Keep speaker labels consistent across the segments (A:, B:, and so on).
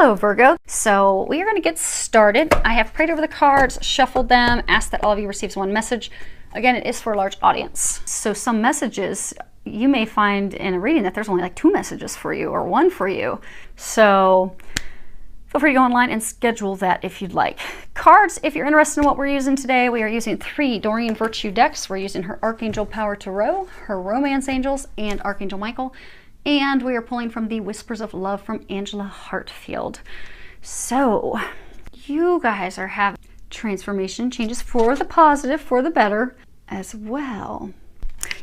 A: Hello Virgo. So we are going to get started. I have prayed over the cards, shuffled them, asked that all of you receives one message. Again, it is for a large audience. So some messages you may find in a reading that there's only like 2 messages for you or 1 for you. So feel free to go online and schedule that if you'd like. Cards, if you're interested in what we're using today, we are using 3 Doreen Virtue decks. We're using her Archangel Power Tarot, her Romance Angels, and Archangel Michael. And we are pulling from the Whispers of Love from Angela Hartfield. So you guys are having transformation, changes for the positive, for the better as well.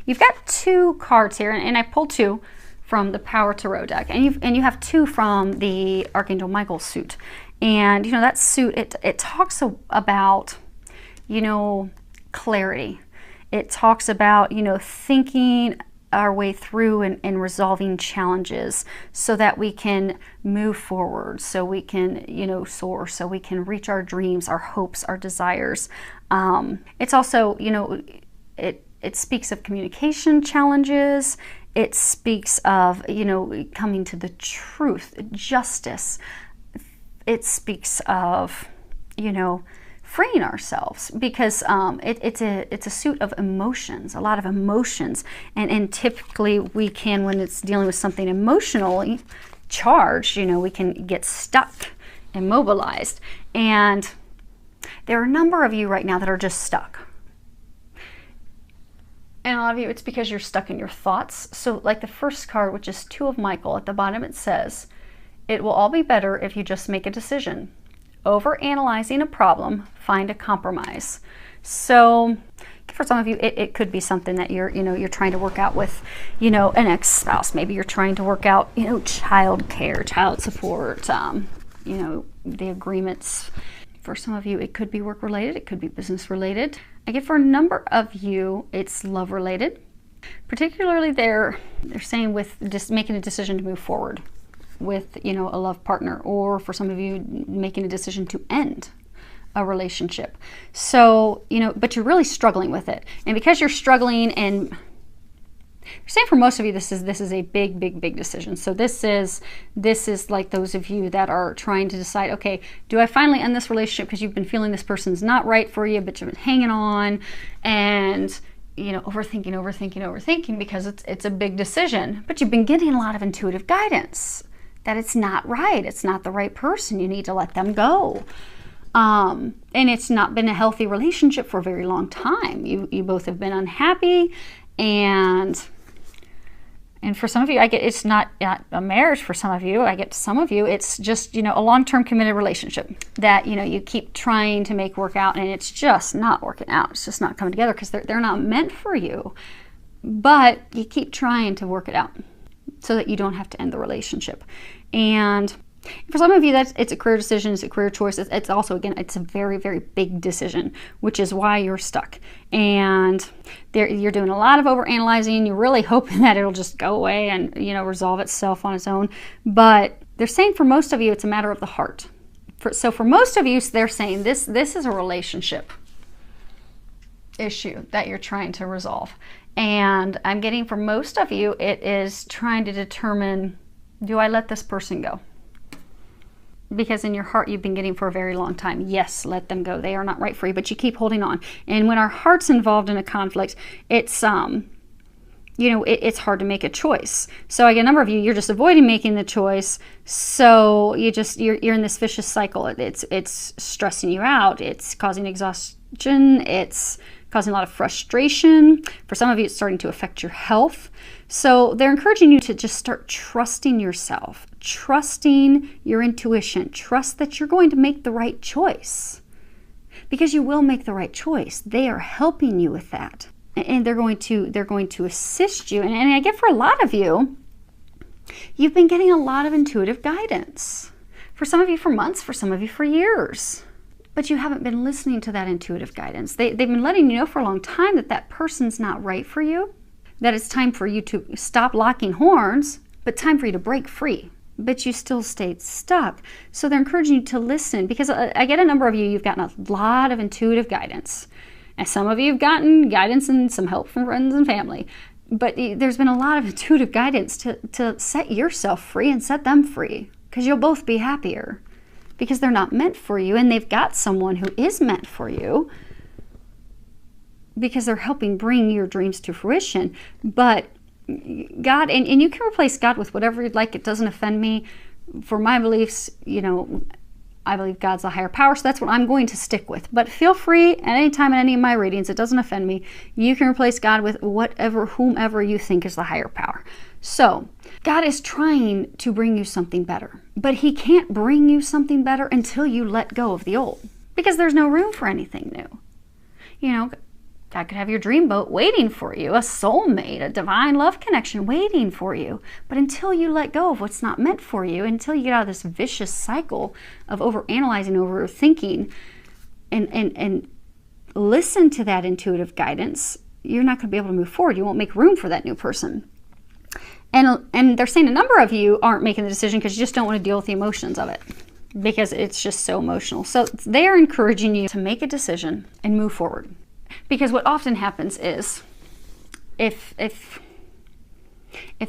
A: You've got 2 cards here, and I pulled 2 from the Power Tarot deck, and you have 2 from the Archangel Michael suit. And you know that suit, it talks about, you know, clarity. It talks about, you know, thinking our way through and resolving challenges so that we can move forward, so we can, you know, soar, so we can reach our dreams, our hopes, our desires. It's also, you know, it speaks of communication challenges. It speaks of, you know, coming to the truth, justice. It speaks of, you know, freeing ourselves, because it's a suit of emotions, a lot of emotions, and typically we can, when it's dealing with something emotionally charged, you know, we can get stuck, immobilized, and there are a number of you right now that are just stuck. And a lot of you, it's because you're stuck in your thoughts. So like the first card, which is 2 of Michael, at the bottom it says, "It will all be better if you just make a decision. Over analyzing a problem, find a compromise." So for some of you, it could be something that you're trying to work out with, you know, an ex-spouse. Maybe you're trying to work out, you know, child care, child support, you know, the agreements. For some of you, it could be work related, it could be business related. I get for a number of you, it's love related. Particularly they're saying with just making a decision to move forward with, you know, a love partner, or for some of you making a decision to end a relationship. So, you know, but you're really struggling with it. And because you're struggling, and you're saying for most of you, this is a big decision. So this is like those of you that are trying to decide, okay, do I finally end this relationship because you've been feeling this person's not right for you, but you've been hanging on and, you know, overthinking because it's a big decision. But you've been getting a lot of intuitive guidance that it's not right, it's not the right person, you need to let them go. And it's not been a healthy relationship for a very long time. You both have been unhappy, and for some of you, I get it's not a marriage. For some of you, I get some of you, it's just, you know, a long-term committed relationship that, you know, you keep trying to make work out, and it's just not working out. It's just not coming together because they're not meant for you. But you keep trying to work it out so that you don't have to end the relationship. And for some of you, it's a career decision, it's a career choice. It's also, again, it's a very big decision, which is why you're stuck. And you're doing a lot of overanalyzing. You're really hoping that it'll just go away and, you know, resolve itself on its own. But they're saying for most of you, it's a matter of the heart. So for most of you, they're saying this is a relationship issue that you're trying to resolve. And I'm getting for most of you, it is trying to determine, do I let this person go? Because in your heart, you've been getting for a very long time, yes, let them go. They are not right for you, but you keep holding on. And when our heart's involved in a conflict, it's, you know, it's hard to make a choice. So I get a number of you, you're just avoiding making the choice. So you're in this vicious cycle. It's stressing you out. It's causing exhaustion. It's causing a lot of frustration. For some of you, it's starting to affect your health. So they're encouraging you to just start trusting yourself, trusting your intuition, trust that you're going to make the right choice, because you will make the right choice. They are helping you with that, and they're going to assist you. And I get for a lot of you, you've been getting a lot of intuitive guidance. For some of you for months, for some of you for years. But you haven't been listening to that intuitive guidance. They've been letting you know for a long time that that person's not right for you, that it's time for you to stop locking horns, but time for you to break free. But you still stayed stuck. So they're encouraging you to listen, because I get a number of you, you've gotten a lot of intuitive guidance. And some of you have gotten guidance and some help from friends and family. But there's been a lot of intuitive guidance to set yourself free and set them free. because you'll both be happier, because they're not meant for you, and they've got someone who is meant for you, because they're helping bring your dreams to fruition. But God, and you can replace God with whatever you'd like. It doesn't offend me. For my beliefs, you know, I believe God's a higher power, so that's what I'm going to stick with. But feel free at any time in any of my readings, it doesn't offend me. You can replace God with whomever you think is the higher power. So God is trying to bring you something better, but he can't bring you something better until you let go of the old, because there's no room for anything new. You know, God could have your dream boat waiting for you, a soulmate, a divine love connection waiting for you. But until you let go of what's not meant for you, until you get out of this vicious cycle of overanalyzing, overthinking, and listen to that intuitive guidance, you're not going to be able to move forward. You won't make room for that new person. And they're saying a number of you aren't making the decision because you just don't want to deal with the emotions of it, because it's just so emotional. So they are encouraging you to make a decision and move forward. Because what often happens is, if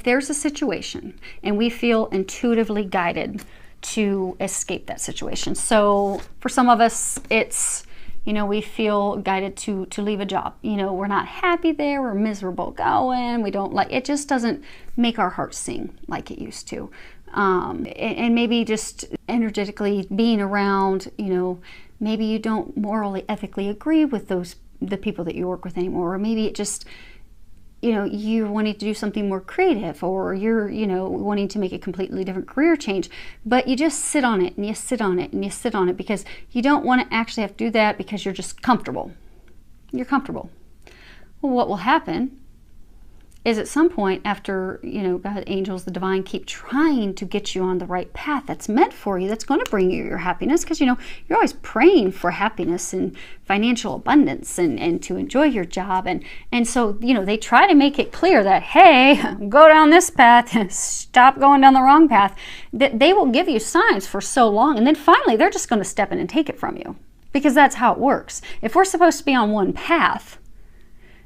A: there's a situation and we feel intuitively guided to escape that situation. So for some of us, it's, you know, we feel guided to leave a job. You know, we're not happy there, we're miserable going, we don't like, it just doesn't make our hearts sing like it used to. And maybe just energetically being around, you know, maybe you don't morally, ethically agree with the people that you work with anymore, or maybe it just, you know, you're wanting to do something more creative, or you're, you know, wanting to make a completely different career change, but you just sit on it and you sit on it and you sit on it because you don't want to actually have to do that, because you're just comfortable. You're comfortable. Well, what will happen is at some point, after, you know, God, angels, the divine keep trying to get you on the right path that's meant for you, that's going to bring you your happiness, because, you know, you're always praying for happiness and financial abundance and to enjoy your job. And so, you know, they try to make it clear that, hey, go down this path, stop going down the wrong path. That they will give you signs for so long, and then finally they're just going to step in and take it from you, because that's how it works. If we're supposed to be on one path,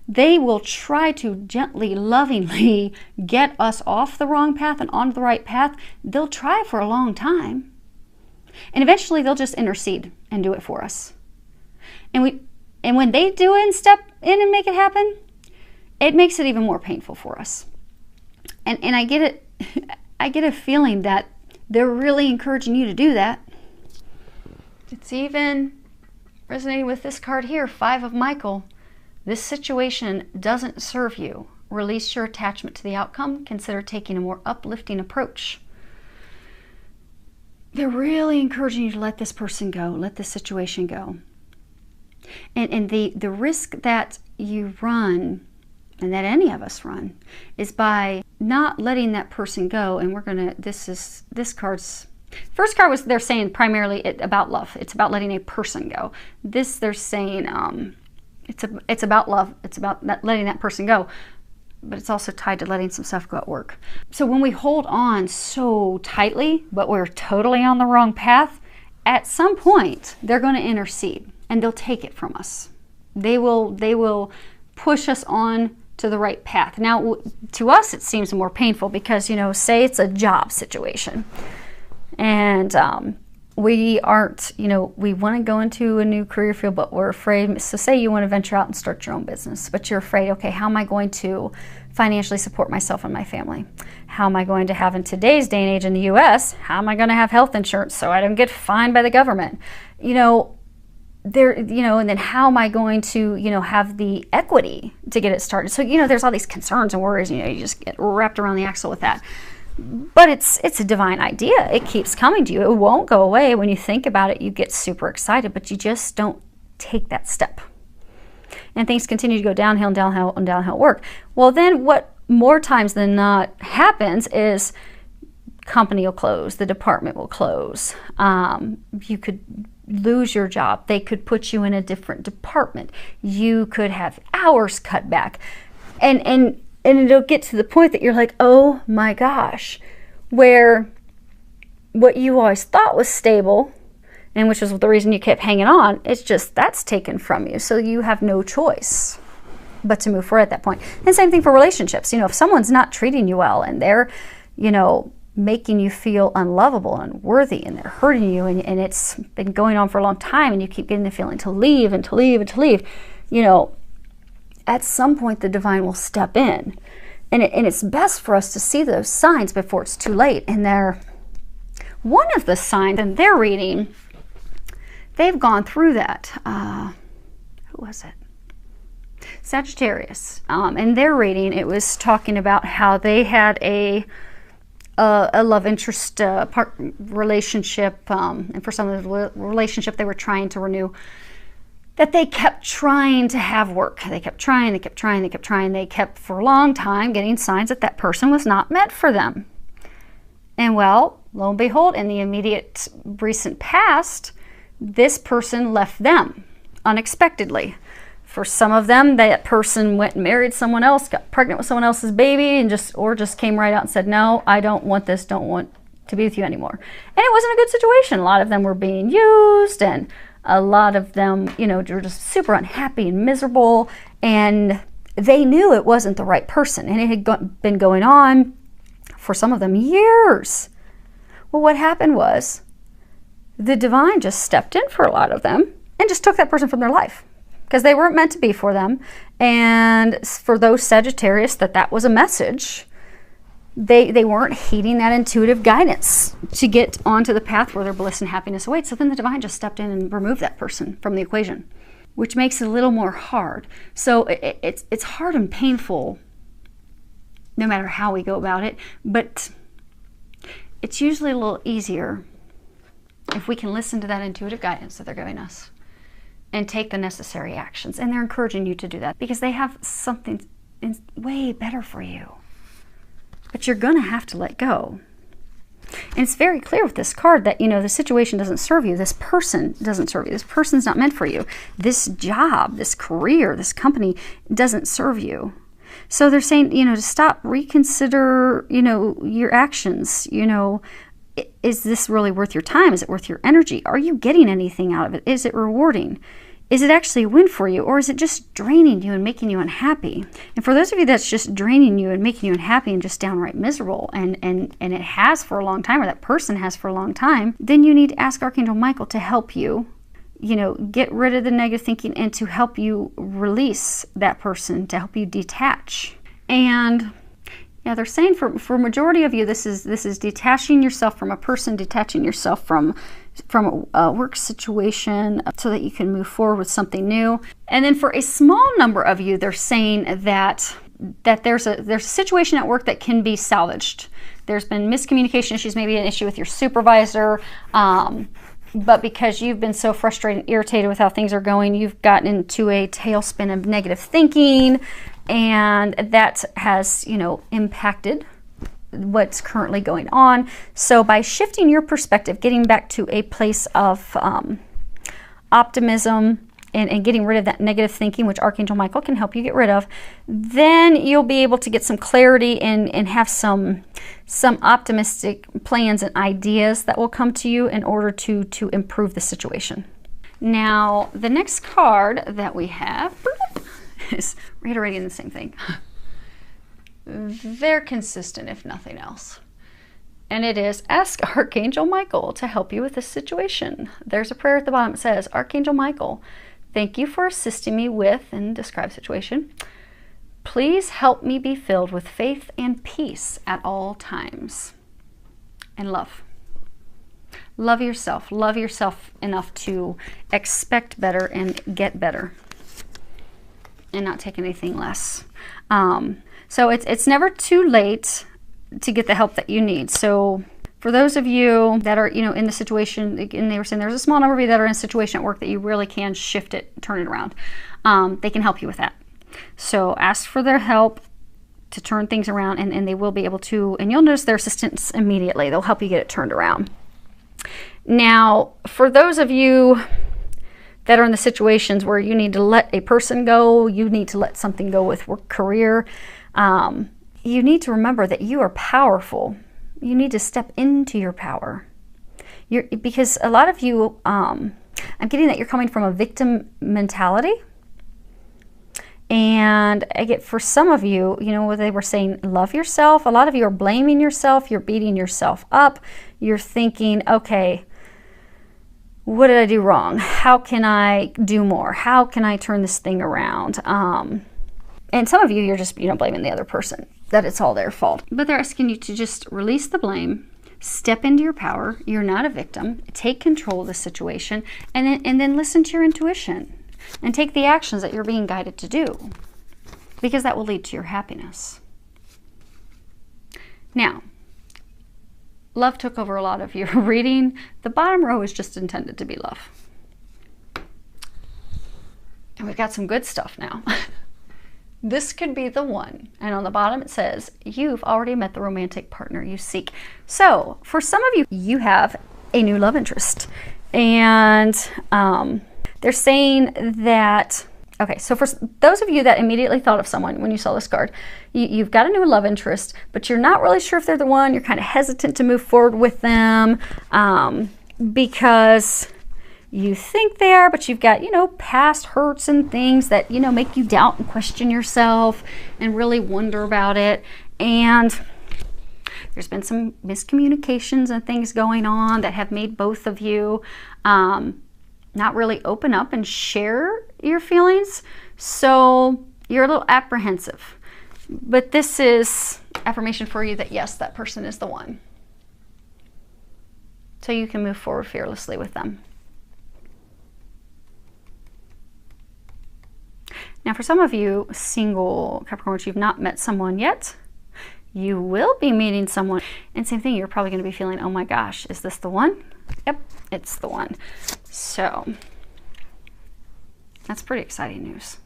A: they will try to gently, lovingly get us off the wrong path and onto the right path. They'll try for a long time. And eventually they'll just intercede and do it for us. And when they do it and step in and make it happen, it makes it even more painful for us. And I get it. I get a feeling that they're really encouraging you to do that. It's even resonating with this card here, Five of Michael. This situation doesn't serve you. Release your attachment to the outcome. Consider taking a more uplifting approach. They're really encouraging you to let this person go, let this situation go. And the risk that you run, and that any of us run, is by not letting that person go. And we're gonna, this card's, first card was, they're saying primarily about love. It's about letting a person go. This, they're saying, it's about love. It's about letting that person go, but it's also tied to letting some stuff go at work. So when we hold on so tightly, but we're totally on the wrong path, at some point they're going to intercede and they'll take it from us. They will push us on to the right path. Now, to us, it seems more painful because, you know, say it's a job situation, and we aren't, you know, we want to go into a new career field, but we're afraid. So say you want to venture out and start your own business, but you're afraid, okay, how am I going to financially support myself and my family? How am I going to have, in today's day and age in the US, how am I going to have health insurance so I don't get fined by the government? You know, and then how am I going to, you know, have the equity to get it started? So, you know, there's all these concerns and worries, you know, you just get wrapped around the axle with that. But it's a divine idea. It keeps coming to you. It won't go away. When you think about it, you get super excited, but you just don't take that step. And things continue to go downhill and downhill and downhill work. Well, then what more times than not happens is company will close, the department will close. You could lose your job. They could put you in a different department. You could have hours cut back. And it'll get to the point that you're like, oh my gosh, where what you always thought was stable, and which was the reason you kept hanging on, it's just, that's taken from you. So you have no choice but to move forward at that point. And same thing for relationships. You know, if someone's not treating you well and they're, you know, making you feel unlovable and unworthy, and they're hurting you, and it's been going on for a long time, and you keep getting the feeling to leave and to leave and to leave, you know, at some point the divine will step in. And it's best for us to see those signs before it's too late. And one of the signs in their reading, they've gone through that. Who was it? Sagittarius. In their reading, it was talking about how they had a love interest relationship, and for some of the relationship they were trying to renew, that they kept trying to have work. They kept trying, they kept trying, they kept trying. They kept for a long time getting signs that that person was not meant for them. And well, lo and behold, in the immediate recent past, this person left them unexpectedly. For some of them, that person went and married someone else, got pregnant with someone else's baby, and just came right out and said, no, I don't want this, don't want to be with you anymore. And it wasn't a good situation. A lot of them were being used, and a lot of them, you know, were just super unhappy and miserable, and they knew it wasn't the right person, and it had been going on for some of them years. Well, what happened was the divine just stepped in for a lot of them and just took that person from their life because they weren't meant to be for them. And for those Sagittarius that was a message, they weren't heeding that intuitive guidance to get onto the path where their bliss and happiness awaits. So then the divine just stepped in and removed that person from the equation, which makes it a little more hard. So it's hard and painful no matter how we go about it, but it's usually a little easier if we can listen to that intuitive guidance that they're giving us and take the necessary actions. And they're encouraging you to do that because they have something way better for you. But you're going to have to let go. And it's very clear with this card that, you know, the situation doesn't serve you. This person doesn't serve you. This person's not meant for you. This job, this career, this company doesn't serve you. So they're saying, you know, to stop, reconsider, you know, your actions. You know, is this really worth your time? Is it worth your energy? Are you getting anything out of it? Is it rewarding? Is it actually a win for you, or is it just draining you and making you unhappy? And for those of you that's just draining you and making you unhappy and just downright miserable, and it has for a long time, or that person has for a long time, then you need to ask Archangel Michael to help you, you know, get rid of the negative thinking and to help you release that person, to help you detach. And yeah, they're saying for majority of you, this is detaching yourself from a person, detaching yourself from a work situation so that you can move forward with something new. And then for a small number of you, they're saying that there's a situation at work that can be salvaged. There's been miscommunication issues, maybe an issue with your supervisor, but because you've been so frustrated and irritated with how things are going, you've gotten into a tailspin of negative thinking, and that has, you know, impacted what's currently going on. So by shifting your perspective, getting back to a place of optimism and getting rid of that negative thinking, which Archangel Michael can help you get rid of, then you'll be able to get some clarity and have some optimistic plans and ideas that will come to you in order to improve the situation. Now, the next card that we have is reiterating the same thing. They're consistent, if nothing else. And it is, ask Archangel Michael to help you with this situation. There's a prayer at the bottom. It says, Archangel Michael, thank you for assisting me with, and describe the situation. Please help me be filled with faith and peace at all times. And love. Love yourself. Love yourself enough to expect better and get better. And not take anything less. So it's never too late to get the help that you need. So for those of you that are, you know, in the situation, and they were saying there's a small number of you that are in a situation at work that you really can shift it, turn it around. They can help you with that. So ask for their help to turn things around, and they will be able to, and you'll notice their assistance immediately. They'll help you get it turned around. Now, for those of you that are in the situations where you need to let a person go, you need to let something go with work, career, you need to remember that you are powerful. You need to step into your power. Because a lot of you, I'm getting that you're coming from a victim mentality. And I get, for some of you, you know, they were saying, love yourself. A lot of you are blaming yourself. You're beating yourself up. You're thinking, okay, what did I do wrong? How can I do more? How can I turn this thing around? And some of you, you're just, you know, blaming the other person, that it's all their fault. But they're asking you to just release the blame, step into your power. You're not a victim. Take control of the situation, and then listen to your intuition and take the actions that you're being guided to do, because that will lead to your happiness. Now, love took over a lot of your reading. The bottom row is just intended to be love. And we've got some good stuff now. This could be the one. And on the bottom it says, you've already met the romantic partner you seek. So for some of you, you have a new love interest. And they're saying that, okay, so for those of you that immediately thought of someone when you saw this card, you've got a new love interest, but you're not really sure if they're the one. You're kind of hesitant to move forward with them because you think they are, but you've got, you know, past hurts and things that, you know, make you doubt and question yourself and really wonder about it. And there's been some miscommunications and things going on that have made both of you not really open up and share your feelings. So you're a little apprehensive. But this is affirmation for you that yes, that person is the one. So you can move forward fearlessly with them. Now for some of you single Capricorns, you've not met someone yet. You will be meeting someone. And same thing, you're probably going to be feeling, oh my gosh, is this the one? Yep, it's the one. So that's pretty exciting news.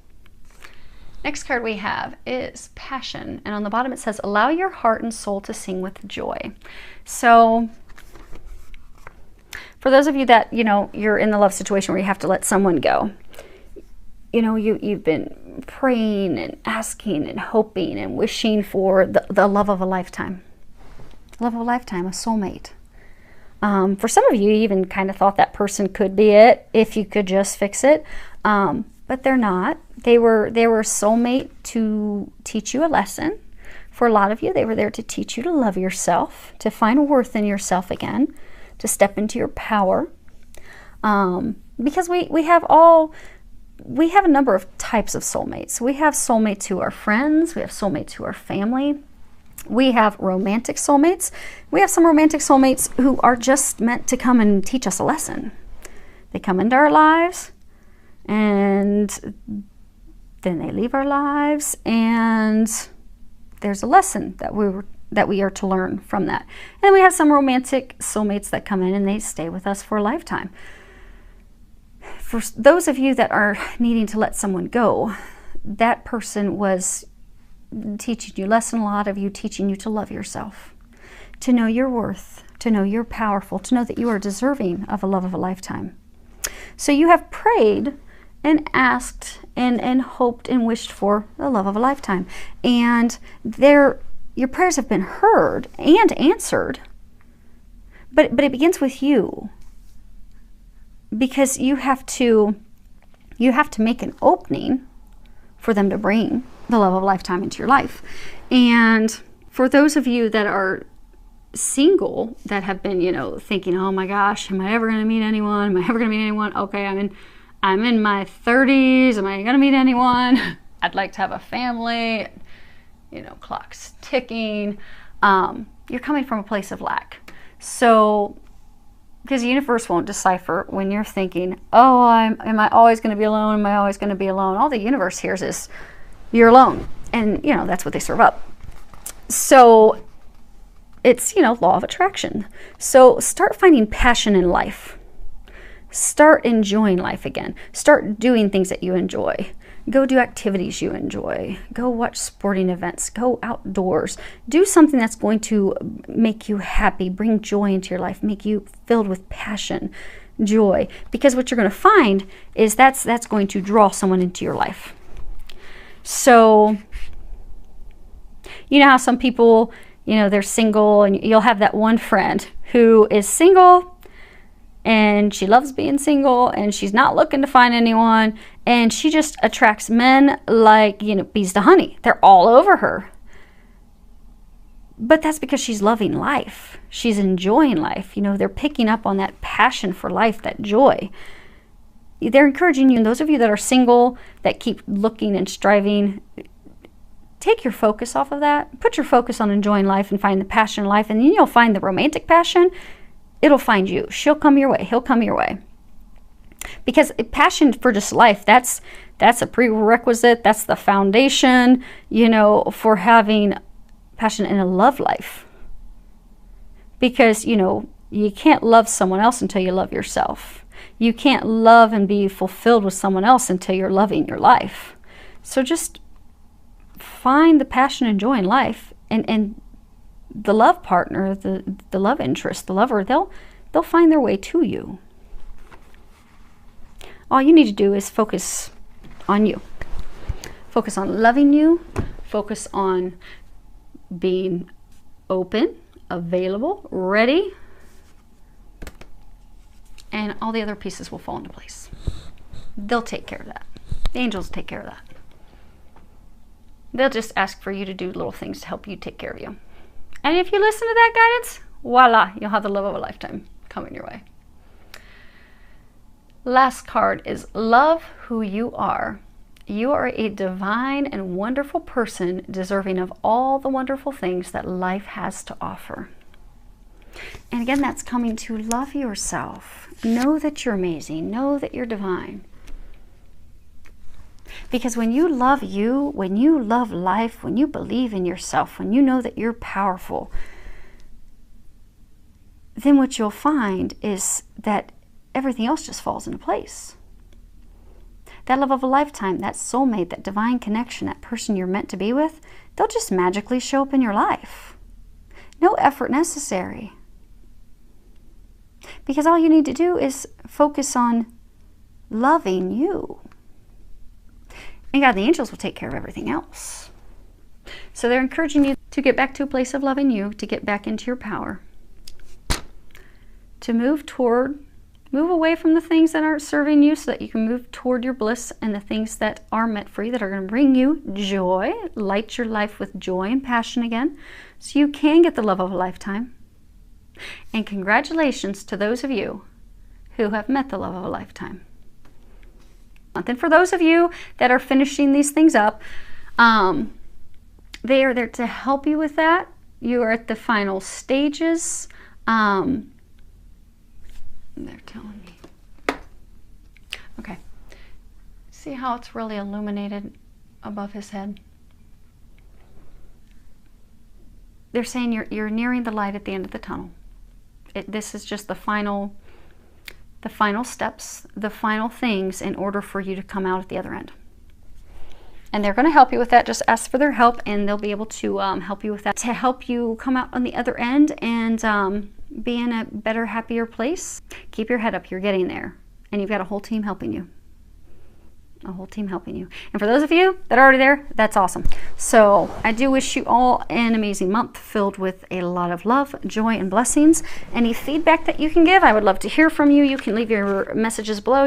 A: Next card we have is passion. And on the bottom it says, allow your heart and soul to sing with joy. So for those of you that, you know, you're in the love situation where you have to let someone go, you know, you've been praying and asking and hoping and wishing for the love of a lifetime. Love of a lifetime, a soulmate. For some of you, you even kind of thought that person could be it if you could just fix it. But they're not. They were a soulmate to teach you a lesson. For a lot of you, they were there to teach you to love yourself, to find worth in yourself again, to step into your power. Because we have a number of types of soulmates. We have soulmates who are friends. We have soulmates who are family. We have romantic soulmates. We have some romantic soulmates who are just meant to come and teach us a lesson. They come into our lives and then they leave our lives, and there's a lesson that we are to learn from that. And we have some romantic soulmates that come in and they stay with us for a lifetime. For those of you that are needing to let someone go, that person was teaching you a lesson, a lot of you teaching you to love yourself, to know your worth, to know you're powerful, to know that you are deserving of a love of a lifetime. So you have prayed and asked and hoped and wished for the love of a lifetime. And your prayers have been heard and answered, but it begins with you. Because you have to make an opening for them to bring the love of a lifetime into your life. And for those of you that are single, that have been, you know, thinking, oh my gosh, am I ever going to meet anyone? Am I ever going to meet anyone? Okay, I'm in my 30s. Am I going to meet anyone? I'd like to have a family. You know, clock's ticking. You're coming from a place of lack. So, because the universe won't decipher when you're thinking, oh, am I always going to be alone? Am I always going to be alone? All the universe hears is, you're alone. And, you know, that's what they serve up. So it's, you know, law of attraction. So start finding passion in life. Start enjoying life again. Start doing things that you enjoy. Go do activities you enjoy. Go watch sporting events. Go outdoors. Do something that's going to make you happy, bring joy into your life, make you filled with passion, joy. Because what you're going to find is that's going to draw someone into your life. So, you know how some people, you know, they're single, and you'll have that one friend who is single, and she loves being single, and she's not looking to find anyone, and she just attracts men like, you know, bees to honey. They're all over her. But that's because she's loving life. She's enjoying life. You know, they're picking up on that passion for life, that joy. They're encouraging you, and those of you that are single, that keep looking and striving, take your focus off of that. Put your focus on enjoying life and find the passion in life, and then you'll find the romantic passion. It'll find you. She'll come your way. He'll come your way. Because passion for just life, that's a prerequisite. That's the foundation, you know, for having passion in a love life. Because, you know, you can't love someone else until you love yourself. You can't love and be fulfilled with someone else until you're loving your life. So just find the passion and joy in life, and the love partner, the love interest, the lover, they'll find their way to you. All you need to do is focus on you. Focus on loving you. Focus on being open, available, ready, and all the other pieces will fall into place. They'll take care of that. The angels take care of that. They'll just ask for you to do little things to help you take care of you. And if you listen to that guidance, voila, you'll have the love of a lifetime coming your way. Last card is love who you are. You are a divine and wonderful person, deserving of all the wonderful things that life has to offer. And again, that's coming to love yourself. Know that you're amazing. Know that you're divine. Because when you love you, when you love life, when you believe in yourself, when you know that you're powerful, then what you'll find is that everything else just falls into place. That love of a lifetime, that soulmate, that divine connection, that person you're meant to be with, they'll just magically show up in your life. No effort necessary. Because all you need to do is focus on loving you. And God, the angels will take care of everything else. So they're encouraging you to get back to a place of loving you, to get back into your power, to move away from the things that aren't serving you so that you can move toward your bliss and the things that are meant for you, that are going to bring you joy, light your life with joy and passion again, so you can get the love of a lifetime. And congratulations to those of you who have met the love of a lifetime. And for those of you that are finishing these things up, they are there to help you with that. You are at the final stages. They're telling me. Okay. See how it's really illuminated above his head? They're saying you're nearing the light at the end of the tunnel. This is just the final steps, the final things in order for you to come out at the other end. And they're going to help you with that. Just ask for their help, and they'll be able to help you with that, to help you come out on the other end and be in a better, happier place. Keep your head up. You're getting there. And you've got a whole team helping you. A whole team helping you. And for those of you that are already there, that's awesome. So I do wish you all an amazing month filled with a lot of love, joy, and blessings. Any feedback that you can give, I would love to hear from you. You can leave your messages below.